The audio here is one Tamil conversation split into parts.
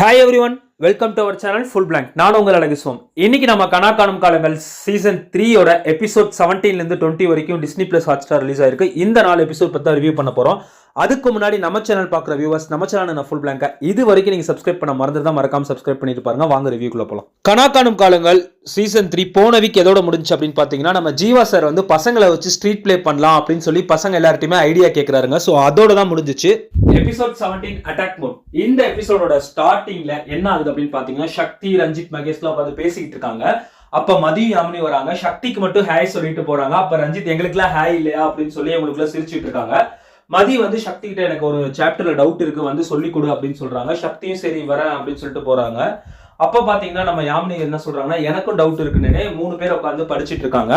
Hi everyone, welcome to our channel full blank. நான் உங்கள் அழகுசுவம். இன்னைக்கு நம்ம கணக்காணும் காலங்கள் சீசன் 3 எபிசோட் 17லேருந்து 20 வரைக்கும் Disney plus hot star release ஆயிருக்கு. இந்த 4 எபிசோட் பற்றி ரிவ்யூ பண்ண போகிறோம். அதுக்கு முன்னாடி நம்ம சேனல் பார்க்குற வியூவர்ஸ், நம்ம சேனல் நான் ஃபுல் பிளாங்கா இது வரைக்கும் நீங்கள் சப்ஸ்கிரைப் பண்ண மறந்துதான் மறக்காம சப்ஸ்கிரைப் பண்ணிட்டு பாருங்க. வாங்க ரிவ்யூக்குள்ள போகலாம். கணக்காணும் காலங்கள் சீசன் 3 போன வீக் எதோட முடிஞ்சு அப்படின்னு பார்த்தீங்கன்னா, நம்ம ஜீவா சார் வந்து பசங்களை வச்சு ஸ்ட்ரீட் பிளே பண்ணலாம் அப்படின்னு சொல்லி பசங்க எல்லார்ட்டையுமே ஐடியா கேட்குறாருங்க. ஸோ அதோட தான் முடிஞ்சிச்சு. Episode 17 attack mode. இந்த எபிசோடோட ஸ்டார்டிங்ல என்ன ஆகுது அப்படின்னு பார்த்தீங்கன்னா, சக்தி, ரஞ்சித், மகேஷ்லாம் உட்காந்து பேசிக்கிட்டு இருக்காங்க. அப்ப மதியம் யாமினி வராங்க. சக்திக்கு மட்டும் ஹாய் சொல்லிட்டு போறாங்க. அப்ப ரஞ்சித் எங்களுக்குலாம் ஹாய் இல்லையா அப்படின்னு சொல்லி அவங்களுக்குள்ள சிரிச்சுட்டு இருக்காங்க. மதி வந்து சக்தி கிட்ட எனக்கு ஒரு சாப்டர்ல டவுட் இருக்கு, வந்து சொல்லி கொடு அப்படின்னு சொல்றாங்க. சக்தியும் சரி வரேன் அப்படின்னு சொல்லிட்டு போறாங்க. அப்ப பாத்தீங்கன்னா நம்ம யாமினி என்ன சொல்றாங்கன்னா, எனக்கும் டவுட் இருக்குன்னு 3 பேர் உட்காந்து படிச்சுட்டு இருக்காங்க.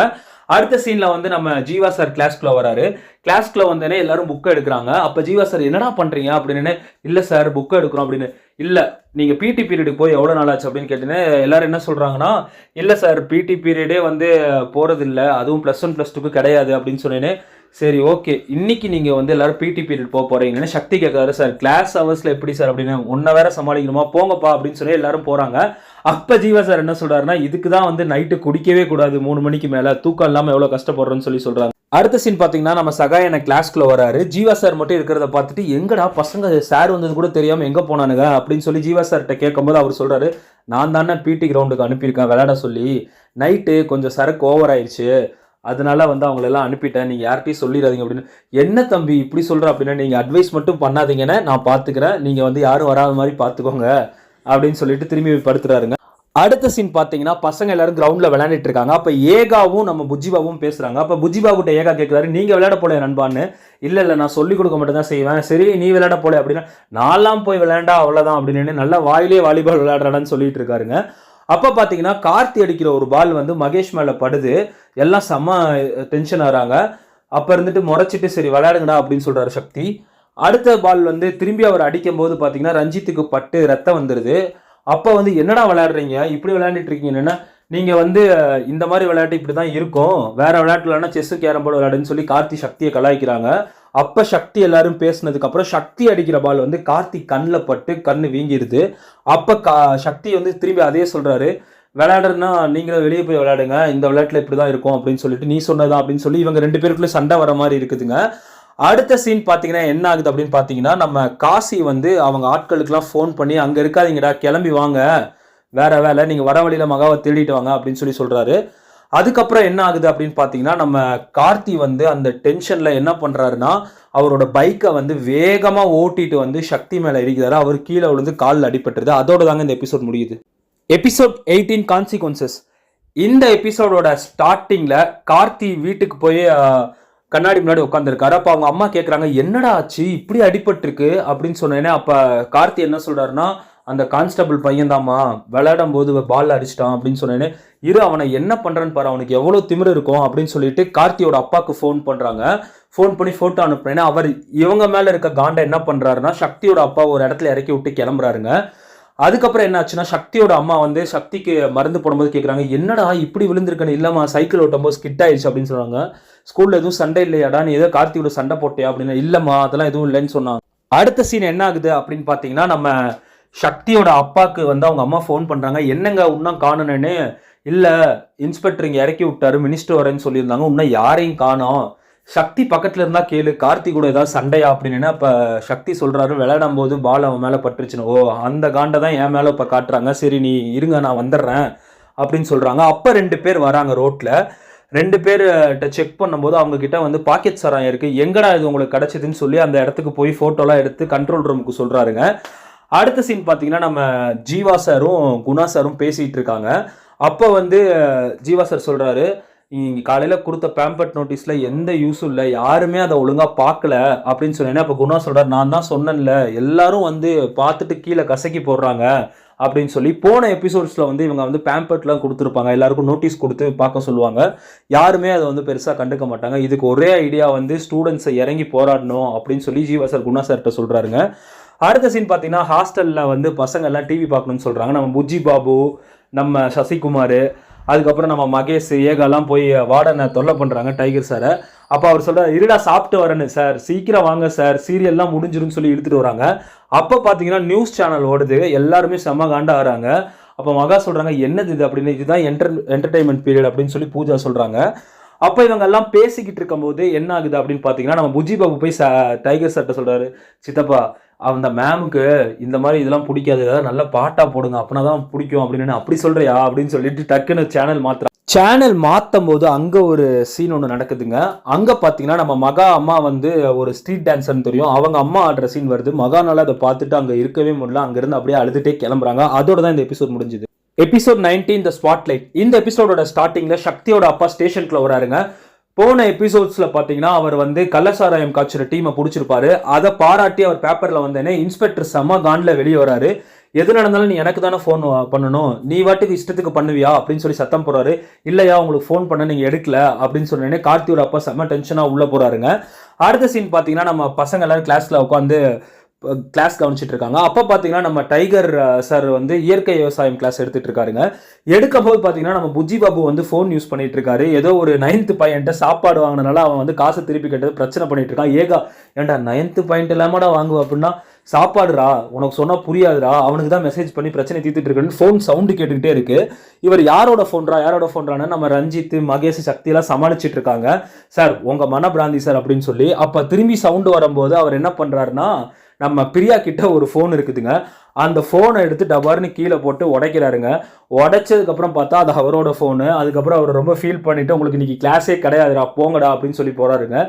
அடுத்த சீன்ல வந்து நம்ம ஜீவா சார் கிளாஸ்க்குள்ள வராரு. கிளாஸ்க்குள்ள வந்தேனே எல்லாரும் புக்கை எடுக்கிறாங்க. அப்ப ஜீவா சார் என்னடா பண்றீங்க அப்படின்னு, இல்ல சார் புக்கை எடுக்கிறோம் அப்படின்னு. இல்ல நீங்க பிடி பீரியடுக்கு போய் எவ்வளவு நாள் ஆச்சு அப்படின்னு கேட்டேன்னு எல்லாரும் என்ன சொல்றாங்கன்னா, இல்ல சார் பிடி பீரியடே வந்து போறது இல்ல, அதுவும் +1 +2க்கு கிடையாது அப்படின்னு சொன்னேன்னு. சரி ஓகே, இன்னைக்கு நீங்க வந்து எல்லாரும் பிடி பீரியட் போக போறீங்கன்னு சக்தி கேட்காரு. சார் கிளாஸ் ஹவர்ஸ்ல எப்படி சார் அப்படின்னு, உன்ன வேற சமாளிக்கணுமா, போங்கப்பா அப்படின்னு சொல்லி எல்லாரும் போறாங்க. அப்ப ஜீவா சார் என்ன சொல்றாருன்னா, இதுக்கு தான் வந்து நைட்டு குடிக்கவே கூடாது, 3 மணிக்கு மேல தூக்கம் இல்லாம எவ்வளவு கஷ்டப்படுறோன்னு சொல்லி சொல்றாங்க. அடுத்த சீன் பாத்தீங்கன்னா, நம்ம சகாயன கிளாஸ்க்குள்ள வராரு. ஜீவா சார் மட்டும் இருக்கிறத பார்த்துட்டு, எங்கடா பசங்க சார் வந்தது கூட தெரியாம எங்க போனானுங்க அப்படின்னு சொல்லி ஜீவா சார்கிட்ட கேட்கும்போது அவர் சொல்றாரு, நான் தானே பிடி கிரவுண்டுக்கு அனுப்பியிருக்கேன் விளையாட சொல்லி, நைட்டு கொஞ்சம் சரக்கு ஓவர் ஆயிடுச்சு, அதனால வந்து அவங்களெல்லாம் அனுப்பிட்டேன், நீங்கள் யார்கிட்டையும் சொல்லிடாதீங்க அப்படின்னு. என்ன தம்பி இப்படி சொல்கிற அப்படின்னா, நீங்கள் அட்வைஸ் மட்டும் பண்ணாதீங்கன்னு நான் பார்த்துக்கிறேன், நீங்கள் வந்து யாரும் வராத மாதிரி பார்த்துக்கோங்க அப்படின்னு சொல்லிட்டு திரும்பி படுத்துறாருங்க. அடுத்த சீன் பார்த்தீங்கன்னா, பசங்க எல்லாரும் கிரவுண்டில் விளையாண்டுட்டு இருக்காங்க. அப்போ ஏகாவும் நம்ம புஜ்ஜிபாபும் பேசுகிறாங்க. அப்போ புஜ்ஜிபாபுட்ட ஏகா கேட்குறாரு, நீங்கள் விளையாட போல நண்பான்னு. இல்லை நான் சொல்லிக் கொடுக்க மட்டும் தான் செய்வேன். சரி நீ விளையாட போல அப்படின்னா, நான்லாம் போய் விளையாண்டா அவ்வளோதான் அப்படின்னு நல்லா வாயிலே வாலிபால் விளையாடுறான்னு சொல்லிட்டு இருக்காருங்க. அப்போ பார்த்தீங்கன்னா, கார்த்தி அடிக்கிற ஒரு பால் வந்து மகேஷ் மேலே படுது. எல்லாம் செம்ம டென்ஷன் ஆகிறாங்க. அப்போ இருந்துட்டு முறைச்சிட்டு சரி விளையாடுங்கடா அப்படின்னு சொல்கிறாரு சக்தி. அடுத்த பால் வந்து திரும்பி அவர் அடிக்கும் போது பார்த்தீங்கன்னா, ரஞ்சித்துக்கு பட்டு ரத்தம் வந்துடுது. அப்போ வந்து என்னடா விளையாடுறீங்க, இப்படி விளையாண்டுட்டு இருக்கீங்கன்னா, நீங்கள் வந்து இந்த மாதிரி விளையாட்டு இப்படி தான் இருக்கும், வேற விளையாட்டு இல்லைன்னா செஸ்ஸு கேரம் போர்டு விளையாடுன்னு சொல்லி கார்த்தி சக்தியை கலாய்க்கிறாங்க. அப்போ சக்தி எல்லாரும் பேசினதுக்கு அப்புறம் சக்தி அடிக்கிற பால் வந்து கார்த்தி கண்ணில் பட்டு கண்ணு வீங்கிடுது. அப்போ சக்தி வந்து திரும்பி அதே சொல்கிறாரு, விளையாடுறதுனா நீங்களும் வெளியே போய் விளையாடுங்க, இந்த விளையாட்டில் இப்படி தான் இருக்கும் அப்படின்னு சொல்லிட்டு நீ சொன்னதான் அப்படின்னு சொல்லி இவங்க 2 பேருக்குள்ளே சண்டை வர மாதிரி இருக்குதுங்க. அடுத்த சீன் பார்த்தீங்கன்னா என்ன ஆகுது அப்படின்னு பார்த்தீங்கன்னா, நம்ம காசி வந்து அவங்க ஆட்களுக்கெல்லாம் ஃபோன் பண்ணி, அங்கே இருக்காதீங்கடா கிளம்பி வாங்க, வேற வேலை, நீங்கள் வர வழியில் மகாவை தேடிட்டு வாங்க அப்படின்னு சொல்லி சொல்கிறாரு. அதுக்கப்புறம் என்ன ஆகுது அப்படின்னு பார்த்தீங்கன்னா, நம்ம கார்த்தி வந்து அந்த டென்ஷனில் என்ன பண்ணுறாருன்னா, அவரோட பைக்கை வந்து வேகமாக ஓட்டிட்டு வந்து சக்தி மேலே இருக்கிறாரு. அவர் கீழே விழுந்து காலில் அடிபட்டுருது. அதோட தாங்க இந்த எபிசோட் முடியுது. Episode 18 consequences. இந்த எபிசோடோட ஸ்டார்டிங்கில் கார்த்தி வீட்டுக்கு போய் கண்ணாடி முன்னாடி உட்காந்துருக்காரு. அப்போ அவங்க அம்மா கேட்குறாங்க, என்னடா ஆச்சு இப்படி அடிபட்டிருக்கு அப்படின்னு சொன்னேன்னே, அப்போ கார்த்தி என்ன சொல்கிறாருன்னா, அந்த கான்ஸ்டபிள் பையன் தாம்மா விளையாடும் போது பால் அடிச்சிட்டான் அப்படின்னு சொன்னேன்னு. அவனை என்ன பண்ணுறேன்னு பாரு, அவனுக்கு எவ்வளோ திமிரு இருக்கும் அப்படின்னு சொல்லிட்டு கார்த்தியோட அப்பாவுக்கு ஃபோன் பண்ணுறாங்க. ஃபோன் பண்ணி ஃபோட்டோ அனுப்புனேன்னா, அவர் இவங்க மேலே இருக்க காண்டை என்ன பண்ணுறாருன்னா, சக்தியோட அப்பா ஒரு இடத்துல இறக்கி விட்டு கிளம்புறாருங்க. அதுக்கப்புறம் என்ன ஆச்சுன்னா, சக்தியோட அம்மா வந்து சக்திக்கு மருந்து போடும்போது கேட்குறாங்க, என்னடா இப்படி விழுந்திருக்கன்னு. இல்லைம்மா சைக்கிள் ஓட்டும்போது ஸ்கிட் ஆயிடுச்சு அப்படின்னு சொல்கிறாங்க. ஸ்கூலில் எதுவும் சண்டை இல்லையாடா, நீ ஏதோ கார்த்தியோட சண்டை போட்டியா அப்படின்னு. இல்லைம்மா அதெல்லாம் எதுவும் இல்லைன்னு சொன்னாங்க. அடுத்த சீன் என்ன ஆகுது அப்படின்னு பார்த்தீங்கன்னா, நம்ம சக்தியோட அப்பாவுக்கு வந்து அவங்க அம்மா ஃபோன் பண்ணுறாங்க, என்னங்க இன்னும் காணணுன்னு. இல்லை இன்ஸ்பெக்டர் இங்கே இறக்கி விட்டாரு, மினிஸ்டர் வரேன்னு சொல்லியிருந்தாங்க, இன்னும் யாரையும் காணோம். சக்தி பக்கத்தில் இருந்தால் கேளு, கார்த்தி கூட ஏதாவது சண்டையா அப்படின்னு. அப்போ சக்தி சொல்கிறாரு, விளையாடும் போது பால் அவன் மேலே பட்டுருச்சுன்னு. ஓ அந்த காண்டை தான் என் மேலே இப்போ காட்டுறாங்க, சரி நீ இருங்க நான் வந்துடுறேன் அப்படின்னு சொல்கிறாங்க. அப்போ 2 பேர் வராங்க ரோட்டில். 2 பேர்கிட்ட செக் பண்ணும்போது அவங்க கிட்ட வந்து பாக்கெட் சாராயம் இருக்குது, எங்கடா இது உங்களுக்கு கிடச்சிதுன்னு சொல்லி அந்த இடத்துக்கு போய் ஃபோட்டோலாம் எடுத்து கண்ட்ரோல் ரூமுக்கு சொல்கிறாருங்க. அடுத்த சீன் பார்த்தீங்கன்னா, நம்ம ஜீவா சாரும் குணா சாரும் பேசிகிட்டு இருக்காங்க. அப்போ வந்து ஜீவா சார் சொல்கிறாரு, இங்கே காலையில் கொடுத்த பேம்பட் நோட்டீஸில் எந்த யூஸும் இல்லை, யாருமே அதை ஒழுங்காக பார்க்கல அப்படின்னு சொன்னேன்னா. அப்போ குணா சொல்கிறார், நான் தான் சொன்னேன்ல, எல்லாரும் வந்து பார்த்துட்டு கீழே கசக்கி போடுறாங்க அப்படின்னு சொல்லி. போன எபிசோட்ஸில் வந்து இவங்க வந்து பேம்பட்லாம் கொடுத்துருப்பாங்க, எல்லாருக்கும் நோட்டீஸ் கொடுத்து பார்க்க சொல்லுவாங்க, யாருமே அதை வந்து பெருசாக கண்டுக்க மாட்டாங்க. இதுக்கு ஒரே ஐடியா வந்து ஸ்டூடெண்ட்ஸை இறங்கி போராடணும் அப்படின்னு சொல்லி ஜீவா சார் குணா சார்கிட்ட சொல்கிறாருங்க. அடுத்த சீன் பார்த்தீங்கன்னா, ஹாஸ்டலில் வந்து பசங்க எல்லாம் டிவி பார்க்கணும்னு சொல்கிறாங்க. நம்ம புஜ்ஜி பாபு, நம்ம சசிகுமார், அதுக்கப்புறம் நம்ம மகேஷ், ஏகாலாம் போய் வார்டனை தொல்லை பண்ணுறாங்க டைகர் சாரை. அப்போ அவர் சொல்றாரு, இருடா சாப்பிட்டு வரேன்னு. சார் சீக்கிரம் வாங்க சார், சீரியல்லாம் முடிஞ்சிருன்னு சொல்லி இழுத்துட்டு வராங்க. அப்போ பார்த்தீங்கன்னா நியூஸ் சேனல் ஓடுது, எல்லாருமே செம்ம காண்டா ஆகிறாங்க. அப்போ மகா சொல்றாங்க, என்னது இது அப்படின்னு, இதுதான் என்டர்டைன்மெண்ட் பீரியட் அப்படின்னு சொல்லி பூஜா சொல்றாங்க. அப்போ இவங்க எல்லாம் பேசிக்கிட்டு இருக்கும்போது என்ன ஆகுது அப்படின்னு பார்த்தீங்கன்னா, நம்ம புஜி பாபு போய் டைகர் சார்ட்ட சொல்றாரு, சித்தப்பா அந்த மேமுக்கு இந்த மாதிரி இதெல்லாம் பிடிக்காது, ஏதாவது நல்ல பாட்டா போடுங்க அப்படின்னா தான் பிடிக்கும் அப்படின்னு. அப்படி சொல்றியா அப்படின்னு சொல்லிட்டு டக்குன்னு சேனல் மாற்றும் போது அங்கே ஒரு சீன் ஒன்று நடக்குதுங்க. அங்கே பார்த்தீங்கன்னா நம்ம மகா அம்மா வந்து ஒரு ஸ்ட்ரீட் டான்ஸர்னு தெரியும், அவங்க அம்மா ஆடுற சீன் வருது. மகானால அதை பார்த்துட்டு அங்கே இருக்கவே முடியல, அங்கேருந்து அப்படியே அழுதுகிட்டே கிளம்புறாங்க. அதோட தான் இந்த எபிசோட் முடிஞ்சுது. எபிசோட் 19 த ஸ்பாட்லைட். இந்த எபிசோடோட ஸ்டார்டிங்கில் சக்தியோட அப்பா ஸ்டேஷனுக்குள்ள வராருங்க. போன எபிசோட்ஸில் பார்த்தீங்கன்னா அவர் வந்து கள்ளசாராயம் காய்ச்சுற டீமை பிடிச்சிருப்பாரு. அதை பாராட்டி அவர் பேப்பரில் வந்தேனே இன்ஸ்பெக்டர் செம்ம காண்டில் வெளியே வராரு. எது நடந்தாலும் நீ எனக்கு தானே ஃபோன் பண்ணணும், நீ வாட்டுக்கு இஷ்டத்துக்கு பண்ணுவியா அப்படின்னு சொல்லி சத்தம் போறாரு. இல்லையா உங்களுக்கு ஃபோன் பண்ண நீங்கள் எடுக்கல அப்படின்னு சொன்னேன்னே கார்த்தியோட அப்பா செம்ம டென்ஷனாக உள்ளே போறாருங்க. அடுத்த சீன் பார்த்தீங்கன்னா நம்ம பசங்க எல்லாரும் கிளாஸில் உட்காந்து கிளாஸ் கவனிச்சிட்டு இருக்காங்க. அப்போ பார்த்தீங்கன்னா நம்ம டைகர் சார் வந்து இயற்கை விவசாயம் கிளாஸ் எடுத்துட்டு இருக்காருங்க. எடுக்கும் போது பார்த்தீங்கன்னா நம்ம புஜி பாபு வந்து ஃபோன் யூஸ் பண்ணிட்டு இருக்காரு. ஏதோ ஒரு 9th பையன்ட்ட சாப்பாடு வாங்கினால அவன் வந்து காசை திருப்பி கேட்டது பிரச்சனை பண்ணிட்டு இருக்கான். ஏகா ஏன்டா 9th பாயிண்ட் இல்லாமடா வாங்குவா அப்படின்னா, சாப்பாடுரா உனக்கு சொன்னா புரியாதுரா, அவனுக்கு தான் மெசேஜ் பண்ணி பிரச்சனை தீர்த்துட்டு இருக்குன்னு ஃபோன் சவுண்டு கேட்டுக்கிட்டே இருக்கு. இவர் யாரோட ஃபோன்றான்னு நம்ம ரஞ்சித் மகேஷ் சக்தியெல்லாம் சமாளிச்சுட்டு இருக்காங்க. சார் உங்க மனப்பிராந்தி சார் அப்படின்னு சொல்லி. அப்ப திரும்பி சவுண்டு வரும்போது அவர் என்ன பண்றாருன்னா, நம்ம பிரியா கிட்ட ஒரு ஃபோன் இருக்குதுங்க, அந்த ஃபோனை எடுத்து டபார்னு கீழே போட்டு உடைக்கிறாருங்க. உடைச்சதுக்கப்புறம் பார்த்தா அது அவரோட ஃபோனு. அதுக்கப்புறம் அவர் ரொம்ப ஃபீல் பண்ணிட்டு, உங்களுக்கு இன்னைக்கு கிளாஸே கிடையாதுடா போங்கடா அப்படின்னு சொல்லி போறாருங்க.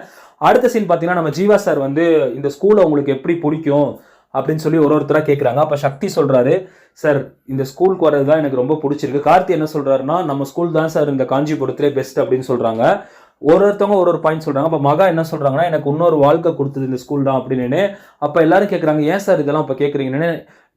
அடுத்த சீன் பார்த்தீங்கன்னா நம்ம ஜீவா சார் வந்து இந்த ஸ்கூலை உங்களுக்கு எப்படி பிடிக்கும் அப்படின்னு சொல்லி ஒருத்தராக கேட்குறாங்க. அப்போ சக்தி சொல்கிறாரு, சார் இந்த ஸ்கூலுக்கு வர்றது தான் எனக்கு ரொம்ப பிடிச்சிருக்கு. கார்த்தி என்ன சொல்கிறாருன்னா, நம்ம ஸ்கூல் தான் சார் இந்த காஞ்சிபுரத்திலே பெஸ்ட் அப்படின்னு சொல்கிறாங்க. ஒருத்தவங்க ஒரு பாயிண்ட் சொல்கிறாங்க. அப்போ மகா என்ன சொல்கிறாங்கன்னா, எனக்கு இன்னொரு வாழ்க்கை கொடுத்தது இந்த ஸ்கூல் தான் அப்படின்னு. அப்போ எல்லாரும் கேட்குறாங்க, ஏன் சார் இதெல்லாம் இப்போ கேட்குறீங்கன்னு.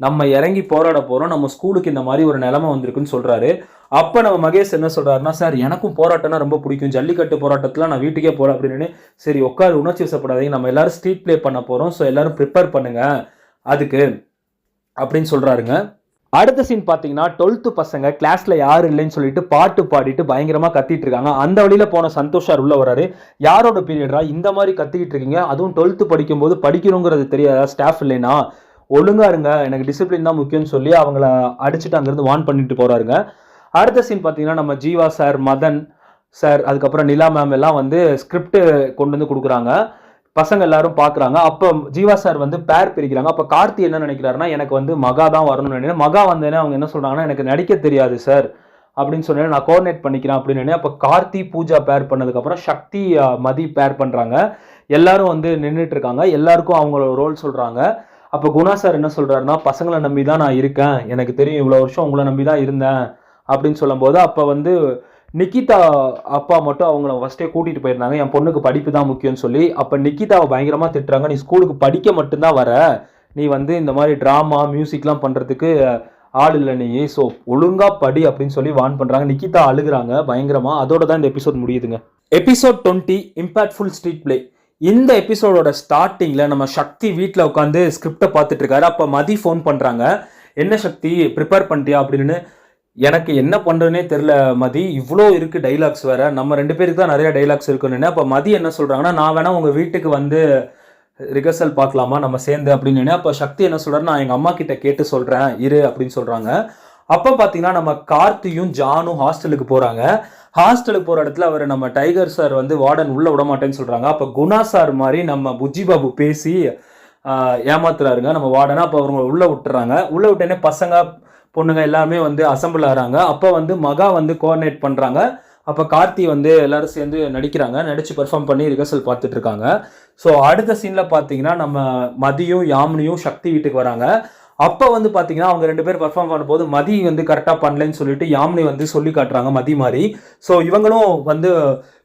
நம்ம இறங்கி போராட போகிறோம், நம்ம ஸ்கூலுக்கு இந்த மாதிரி ஒரு நிலைமை வந்திருக்குன்னு சொல்கிறாரு. அப்போ நம்ம மகேஷ் என்ன சொல்கிறாருன்னா, சார் எனக்கும் போராட்டம்னா ரொம்ப பிடிக்கும், ஜல்லிக்கட்டு போராட்டத்தில் நான் வீட்டுக்கே போகிறேன் அப்படின்னு. சரி உட்காரு, உணர்ச்சி வசப்படாதீங்க, நம்ம எல்லாரும் ஸ்ட்ரீட் ப்ளே பண்ண போகிறோம், ஸோ எல்லாரும் ப்ரிப்பேர் பண்ணுங்க அதுக்கு அப்படின்னு சொல்கிறாருங்க. அடுத்த சீன் பார்த்தீங்கன்னா 12th பசங்க கிளாஸ்ல யாரும் இல்லைன்னு சொல்லிட்டு பாட்டு பாடிட்டு பயங்கரமா கத்திட்டு இருக்காங்க. அந்த வழியில போன சந்தோஷ் சார் உள்ள வராரு. யாரோட பீரியடா இந்த மாதிரி கத்திக்கிட்டு இருக்கீங்க, அதுவும் 12th படிக்கும்போது படிக்கணுங்கிறது தெரியாதா, ஸ்டாஃப் இல்லைன்னா ஒழுங்கா இருங்க, எனக்கு டிசிப்ளின் தான் முக்கியம்னு சொல்லி அவங்கள அடிச்சுட்டு அங்கிருந்து வார்ன் பண்ணிட்டு போறாருங்க. அடுத்த சீன் பார்த்தீங்கன்னா நம்ம ஜீவா சார், மதன் சார், அதுக்கப்புறம் நிலா மேம் எல்லாம் வந்து ஸ்கிரிப்ட் கொண்டு வந்து கொடுக்குறாங்க. பசங்க எல்லாரும் பார்க்குறாங்க. அப்போ ஜீவா சார் வந்து பேர் பிரிக்கிறாங்க. அப்போ கார்த்தி என்ன நினைக்கிறாருன்னா, எனக்கு வந்து மகா தான் வரணும்னு நினைக்கிறேன். மகா வந்தேனே அவங்க என்ன சொல்றாங்கன்னா, எனக்கு நடிக்க தெரியாது சார் அப்படின்னு சொன்னேன், நான் கோஆர்டினேட் பண்ணிக்கிறேன் அப்படின்னு. அப்போ கார்த்தி பூஜா பேர் பண்ணதுக்கப்புறம் சக்தி மதி பேர் பண்ணுறாங்க. எல்லாரும் வந்து நின்றுட்டு இருக்காங்க, எல்லாருக்கும் அவங்களோட ரோல் சொல்கிறாங்க. அப்போ குணா சார் என்ன சொல்கிறாருன்னா, பசங்களை நம்பி தான் நான் இருக்கேன், எனக்கு தெரியும் இவ்வளோ வருஷம் உங்களை நம்பி தான் இருந்தேன் அப்படின்னு சொல்லும்போது, அப்போ வந்து நிக்கிதா அப்பா மட்டும் அவங்கள ஃபஸ்ட்டே கூட்டிகிட்டு போயிருந்தாங்க, என் பொண்ணுக்கு படிப்பு தான் முக்கியம்னு சொல்லி. அப்போ நிக்கிதாவை பயங்கரமாக திட்டுறாங்க, நீ ஸ்கூலுக்கு படிக்க மட்டும்தான் வர, நீ வந்து இந்த மாதிரி ட்ராமா மியூசிக்லாம் பண்ணுறதுக்கு ஆள் இல்லை நீ, ஸோ ஒழுங்காக படி அப்படின்னு சொல்லி வார்ன் பண்ணுறாங்க. நிக்கிதா அழுகுறாங்க பயங்கரமாக. அதோட தான் இந்த எபிசோட் முடியுதுங்க. Episode 20 impactful street play. இந்த எபிசோடோட ஸ்டார்டிங்கில் நம்ம சக்தி வீட்டில் உட்காந்து ஸ்கிரிப்டை பார்த்துட்டு இருக்காரு. அப்போ மதி ஃபோன் பண்ணுறாங்க, என்ன சக்தி ப்ரிப்பேர் பண்ணிட்டியா அப்படின்னு. எனக்கு என்ன பண்ணுறதுனே தெரில மதி, இவ்வளோ இருக்குது டைலாக்ஸ் வேறு, நம்ம 2 பேருக்கு தான் நிறைய டைலாக்ஸ் இருக்குன்னு. அப்போ மதி என்ன சொல்கிறாங்கன்னா, நான் வேணா உங்கள் வீட்டுக்கு வந்து ரிஹர்சல் பார்க்கலாமா நம்ம சேர்ந்து அப்படின்னு. அப்போ சக்தி என்ன சொல்கிறாரு, நான் எங்கள் அம்மா கிட்ட கேட்டு சொல்கிறேன் இரு அப்படின்னு சொல்கிறாங்க. அப்போ பார்த்தீங்கன்னா நம்ம கார்த்தியும் ஜானும் ஹாஸ்டலுக்கு போகிறாங்க. ஹாஸ்டலுக்கு போகிற இடத்துல அவர் நம்ம டைகர் சார் வந்து வார்டன் உள்ளே விட மாட்டேன்னு சொல்கிறாங்க. அப்போ குணா சார் மாதிரி நம்ம புஜி பாபு பேசி ஏமாத்துறாருங்க நம்ம வார்டனை. அப்போ அவங்க உள்ளே விட்டுறாங்க. உள்ளே விட்டேனே பசங்க பொண்ணுங்க எல்லாருமே வந்து அசம்பிள் ஆகிறாங்க. அப்போ வந்து மகா வந்து கோஆர்டினேட் பண்ணுறாங்க. அப்போ கார்த்தி வந்து எல்லாரும் சேர்ந்து நடிக்கிறாங்க, நடித்து பெர்ஃபார்ம் பண்ணி ரிஹர்சல் பார்த்துட்டு இருக்காங்க. ஸோ அடுத்த சீனில் பார்த்தீங்கன்னா நம்ம மதியும் யாமினியும் சக்தி வீட்டுக்கு வராங்க. அப்போ வந்து பார்த்தீங்கன்னா அவங்க 2 பேர் பெர்ஃபார்ம் பண்ணும்போது மதி வந்து கரெக்டாக பண்ணலன்னு சொல்லிட்டு யாமினி வந்து சொல்லி காட்டுறாங்க மதி மாதிரி. ஸோ இவங்களும் வந்து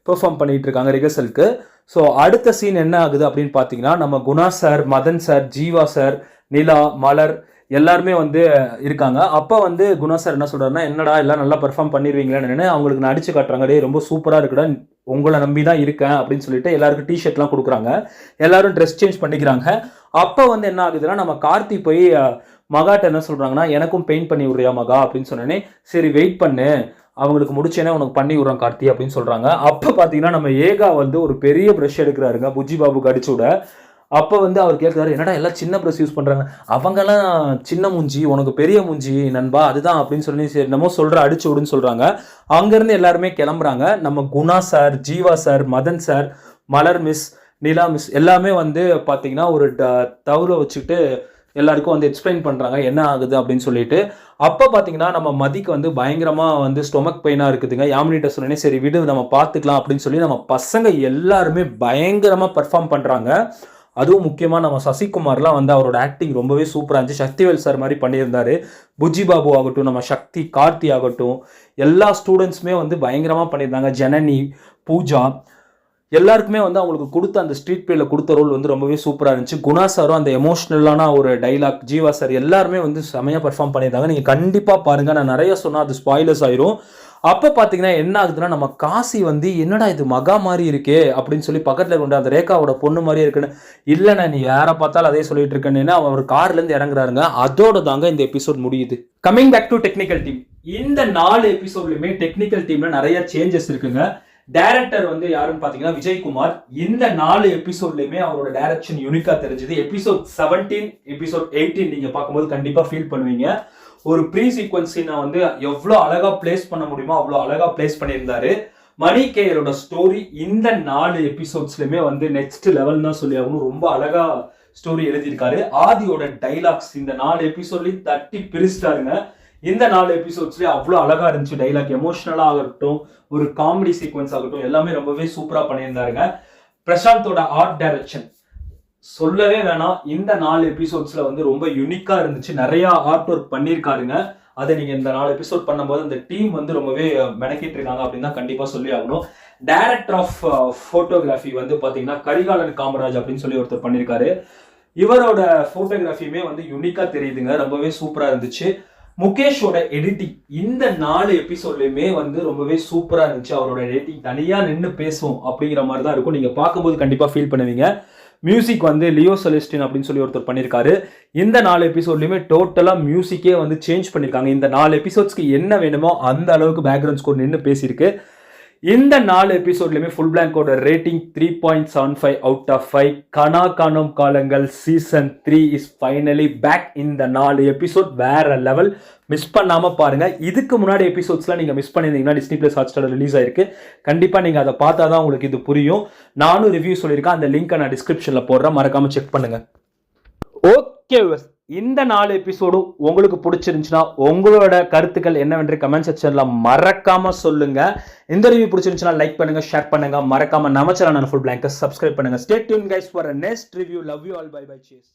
பெர்ஃபார்ம் பண்ணிட்டு இருக்காங்க ரிஹர்சலுக்கு. ஸோ அடுத்த சீன் என்ன ஆகுது அப்படின்னு பார்த்தீங்கன்னா, நம்ம Guna sir, Madhan sir, Jeeva sir, Nila, Malar எல்லாருமே வந்து இருக்காங்க. அப்போ வந்து குணா சார் என்ன சொல்கிறாருன்னா, என்னடா எல்லாம் நல்லா பெர்ஃபார்ம் பண்ணிடுவீங்களான்னு அவங்களுக்கு நடிச்சு காட்டுறாங்க. டே ரொம்ப சூப்பராக இருக்குடா, உங்களை நம்பி தான் இருக்கேன் அப்படின்னு சொல்லிட்டு எல்லாருக்கும் டிஷர்ட்லாம் கொடுக்குறாங்க. எல்லாரும் ட்ரெஸ் சேஞ்ச் பண்ணிக்கிறாங்க. அப்போ வந்து என்ன ஆகுதுன்னா, நம்ம கார்த்தி போய் மகாட்ட என்ன சொல்கிறாங்கன்னா எனக்கும் பெயிண்ட் பண்ணி விட்றியா மகா அப்படின்னு சொன்னோன்னே சரி வெயிட் பண்ணு அவங்களுக்கு முடிச்சேனே உனக்கு பண்ணி விட்றான் கார்த்தி அப்படின்னு சொல்கிறாங்க. அப்போ பார்த்தீங்கன்னா நம்ம ஏகா வந்து ஒரு பெரிய ப்ரஷ் எடுக்கிறாருங்க புஜ்ஜி பாபுக்கு அடிச்சு விட. அப்போ வந்து அவர் கேட்குறாரு என்னடா எல்லாம் சின்ன ப்ரஷ் யூஸ் பண்ணுறாங்க, அவங்கெல்லாம் சின்ன மூஞ்சி உனக்கு பெரிய மூஞ்சி நண்பா அதுதான் அப்படின்னு சொல்லி சரி என்னமோ சொல்கிற அடிச்சு விடுன்னு சொல்கிறாங்க. அங்கேருந்து எல்லாருமே கிளம்புறாங்க. நம்ம Guna sir, Jeeva sir, Madhan sir, Malar miss, Nila miss எல்லாமே வந்து பார்த்தீங்கன்னா ஒரு தவுரை வச்சுக்கிட்டு எல்லாருக்கும் வந்து எக்ஸ்பிளைன் பண்ணுறாங்க என்ன ஆகுது அப்படின்னு சொல்லிட்டு. அப்போ பார்த்தீங்கன்னா நம்ம மதிக்கு வந்து பயங்கரமாக வந்து ஸ்டொமக் பெயினாக இருக்குதுங்க. யாமினிட்ட சொன்னேனே சரி விடு நம்ம பார்த்துக்கலாம் அப்படின்னு சொல்லி நம்ம பசங்க எல்லாருமே பயங்கரமாக பர்ஃபார்ம் பண்ணுறாங்க. அதுவும் முக்கியமாக நம்ம சசிகுமார்லாம் வந்து அவரோட ஆக்டிங் ரொம்பவே சூப்பராக இருந்துச்சு. சக்திவேல் சார் மாதிரி பண்ணியிருந்தாரு. புஜ்ஜி பாபு ஆகட்டும், நம்ம சக்தி, கார்த்தி ஆகட்டும், எல்லா ஸ்டூடெண்ட்ஸுமே வந்து பயங்கரமாக பண்ணியிருந்தாங்க. ஜனனி, பூஜா எல்லாருக்குமே வந்து அவங்களுக்கு கொடுத்த அந்த ஸ்ட்ரீட் பிளேல கொடுத்த ரோல் வந்து ரொம்பவே சூப்பராக இருந்துச்சு. குணா சாரும் அந்த எமோஷ்னலான ஒரு டைலாக், ஜீவா சார் எல்லாருமே வந்து செமையாக பர்ஃபார்ம் பண்ணியிருந்தாங்க. நீங்கள் கண்டிப்பாக பாருங்கள். நான் நிறைய சொன்னால் அது ஸ்பாய்லர்ஸ் ஆயிரும். அப்போ பார்த்தீங்கன்னா என்ன ஆகுதுன்னா நம்ம காசி வந்து என்னடா இது மகா மாதிரி இருக்கே அப்படின்னு சொல்லி பக்கத்தில் கொண்டு அந்த ரேகாவோட பொண்ணு மாதிரியே இருக்குன்னு இல்லைண்ணா நீ யாரை பார்த்தாலும் அதே சொல்லிட்டு இருக்கேன்னு அவர் கார்லேருந்து இறங்குறாருங்க. அதோட தாங்க இந்த எபிசோட் முடியுது. Coming back to technical team. இந்த 4 எபிசோட்லையுமே டெக்னிக்கல் டீம்ல நிறைய சேஞ்சஸ் இருக்குங்க. டைரக்டர் வந்து யாருன்னு பாத்தீங்கன்னா விஜயகுமார். இந்த 4 எபிசோட்லயுமே அவரோட டைரக்ஷன் யூனிக்கா தெரிஞ்சது. எபிசோட் 17, எபிசோட் 18 நீங்க பார்க்கும்போது கண்டிப்பா ஃபீல் பண்ணுவீங்க. ஒரு ப்ரீ சீக்வன்ஸ் சீனை வந்து எவ்வளவு அழகா பிளேஸ் பண்ண முடியுமோ அவ்வளவு அழகா பிளேஸ் பண்ணியிருந்தாரு. மணிகேயரோட ஸ்டோரி இந்த 4 எபிசோட்ஸ்லயுமே வந்து நெக்ஸ்ட் லெவல் தான் சொல்லி ஆகணும். ரொம்ப அழகா ஸ்டோரி எழுதியிருக்காரு. ஆதியோட டைலாக்ஸ் இந்த 4 எபிசோட்லயும் தட்டி பிரிச்சிட்டாருங்க. இந்த 4 எபிசோட்ஸ்லேயே அவ்வளோ அழகா இருந்துச்சு. டைலாக் எமோஷனலா ஆகட்டும், ஒரு காமெடி சீக்வன்ஸ் ஆகட்டும், எல்லாமே ரொம்பவே சூப்பரா பண்ணியிருந்தாருங்க. பிரசாந்தோட ஆர்ட் டைரக்ஷன் சொல்லவே வேணாம். இந்த 4 எபிசோட்ஸ்ல வந்து ரொம்ப யூனிக்கா இருந்துச்சு. நிறைய ஆர்ட் ஒர்க் பண்ணியிருக்காருங்க. அதை நீங்க இந்த 4 எபிசோட் பண்ணும்போது அந்த டீம் வந்து ரொம்பவே மெனக்கிட்டு இருக்காங்க அப்படின்னு தான் கண்டிப்பா சொல்லி ஆகணும். டைரக்டர் ஆஃப் போட்டோகிராஃபி வந்து பாத்தீங்கன்னா கரிகாலன் காமராஜ் அப்படின்னு சொல்லி ஒருத்தர் பண்ணியிருக்காரு. இவரோட போட்டோகிராஃபியுமே வந்து யூனிக்கா தெரியுதுங்க. ரொம்பவே சூப்பரா இருந்துச்சு. முகேஷோட எடிட்டிங் இந்த 4 எபிசோட்லயுமே வந்து ரொம்பவே சூப்பரா இருந்துச்சு. அவரோட எடிட்டிங் தனியா நின்று பேசும் அப்படிங்கிற மாதிரி தான் இருக்கும். நீங்க பார்க்கும்போது கண்டிப்பா ஃபீல் பண்ணுவீங்க. மியூசிக் வந்து லியோ செலஸ்டின் அப்படின்னு சொல்லி ஒருத்தர் பண்ணியிருக்காரு. இந்த 4 எபிசோட்லயுமே டோட்டலா மியூசிக்கே வந்து சேஞ்ச் பண்ணியிருக்காங்க. இந்த 4 எபிசோட்ஸ்க்கு என்ன வேணுமோ அந்த அளவுக்கு பேக்ரவுண்ட் ஸ்கோர் நின்று பேசியிருக்கு. இந்த 4 எபிசோட்லயுமே ஃபுல் பிளாங்கோட ரேட்டிங் 3.75 அவுட் ஆஃப் 5. கனா காணும் காலங்கள் சீசன் 3 இஸ் ஃபைனலி பேக். இந்த 4 எபிசோட் வேற லெவல். மிஸ் பண்ணாம பாருங்க. இதுக்கு முன்னாடி எபிசோட்ஸ்லாம் நீங்க மிஸ் பண்ணியிருந்தீங்கன்னா டிஸ்னி பிளஸ் ஹாட்ஸ்டார் ரிலீஸ் ஆயிருக்கு. கண்டிப்பா நீங்க அதை பார்த்தா தான் உங்களுக்கு இது புரியும். நானும் ரிவ்யூ சொல்லியிருக்கேன். அந்த லிங்க் நான் டிஸ்கிரிப்ஷன்ல போடுறேன். மறக்காம செக் பண்ணுங்க. ஓகே, இந்த 4 எபிசோடு உங்களுக்கு பிடிச்சிருந்துச்சுன்னா உங்களோட கருத்துக்கள் என்னவென்று கமெண்ட் செக்ஷன்ல மறக்காம சொல்லுங்க. இந்த ரிவ்யூ பிடிச்சிருந்துச்சுன்னா லைக் பண்ணுங்க, ஷேர் பண்ணுங்க. மறக்காம நம்ம சேனல் ஃபுல் பிளாங்கை சப்ஸ்கிரைப் பண்ணுங்க. Stay tune guys for a next review. Love you all. Bye bye. Cheers.